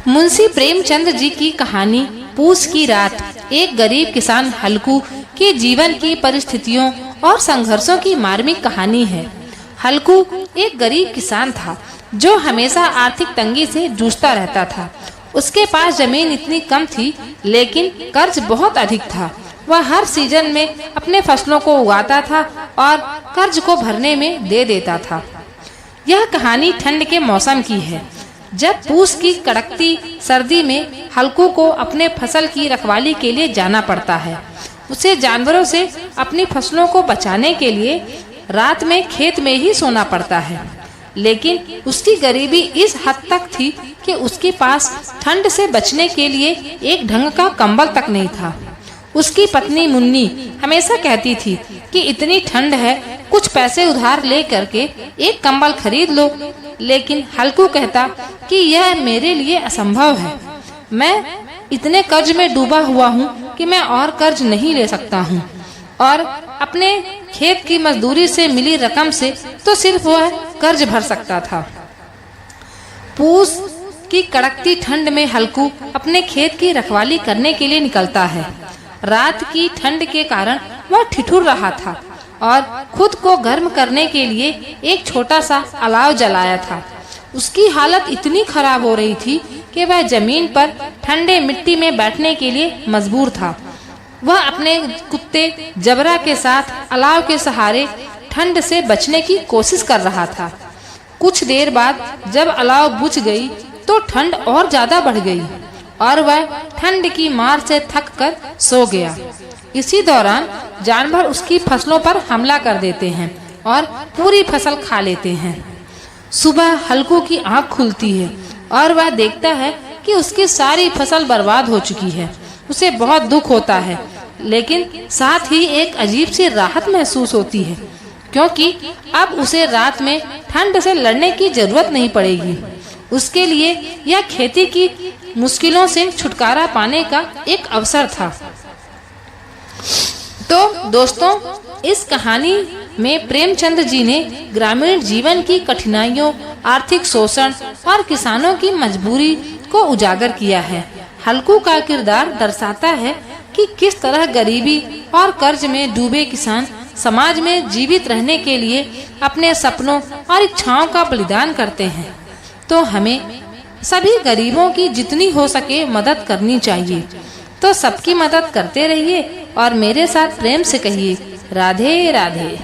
मुंशी प्रेमचंद जी की कहानी पूस की रात एक गरीब किसान हल्कू के जीवन की परिस्थितियों और संघर्षों की मार्मिक कहानी है। हल्कू एक गरीब किसान था जो हमेशा आर्थिक तंगी से जूझता रहता था। उसके पास जमीन इतनी कम थी लेकिन कर्ज बहुत अधिक था। वह हर सीजन में अपने फसलों को उगाता था और कर्ज को भरने में दे देता था। यह कहानी ठंड के मौसम की है, जब पूस की कड़कती सर्दी में हल्कू को अपने फसल की रखवाली के लिए जाना पड़ता है। उसे जानवरों से अपनी फसलों को बचाने के लिए रात में खेत में ही सोना पड़ता है। लेकिन उसकी गरीबी इस हद तक थी कि उसके पास ठंड से बचने के लिए एक ढंग का कंबल तक नहीं था। उसकी पत्नी मुन्नी हमेशा कहती थी कि इतनी ठंड है, कुछ पैसे उधार ले करके एक कंबल खरीद लो। लेकिन हल्कू कहता कि यह मेरे लिए असंभव है। मैं इतने कर्ज में डूबा हुआ हूँ कि मैं और कर्ज नहीं ले सकता हूँ, और अपने खेत की मजदूरी से मिली रकम से तो सिर्फ वह कर्ज भर सकता था। पूस की कड़कती ठंड में हल्कू अपने खेत की रखवाली करने के लिए निकलता है। रात की ठंड के कारण वह ठिठुर रहा था और खुद को गर्म करने के लिए एक छोटा सा अलाव जलाया था। उसकी हालत इतनी खराब हो रही थी कि वह जमीन पर ठंडे मिट्टी में बैठने के लिए मजबूर था। वह अपने कुत्ते जबरा के साथ अलाव के सहारे ठंड से बचने की कोशिश कर रहा था। कुछ देर बाद जब अलाव बुझ गई तो ठंड और ज्यादा बढ़ गई और वह ठंड की मार से थक कर सो गया। इसी दौरान जानवर उसकी फसलों पर हमला कर देते हैं और पूरी फसल खा लेते हैं। सुबह हल्कू की आंख खुलती है और वह देखता है कि उसकी सारी फसल बर्बाद हो चुकी है। उसे बहुत दुख होता है, लेकिन साथ ही एक अजीब सी राहत महसूस होती है, क्योंकि अब उसे रात में ठंड से लड़ने की जरूरत नहीं पड़ेगी। उसके लिए यह खेती की मुश्किलों से छुटकारा पाने का एक अवसर था। तो दोस्तों, इस कहानी में प्रेमचंद जी ने ग्रामीण जीवन की कठिनाइयों, आर्थिक शोषण और किसानों की मजबूरी को उजागर किया है। हल्कू का किरदार दर्शाता है कि किस तरह गरीबी और कर्ज में डूबे किसान समाज में जीवित रहने के लिए अपने सपनों और इच्छाओं का बलिदान करते हैं। तो हमें सभी गरीबों की जितनी हो सके मदद करनी चाहिए। तो सबकी मदद करते रहिए और मेरे साथ प्रेम से कहिए, राधे राधे।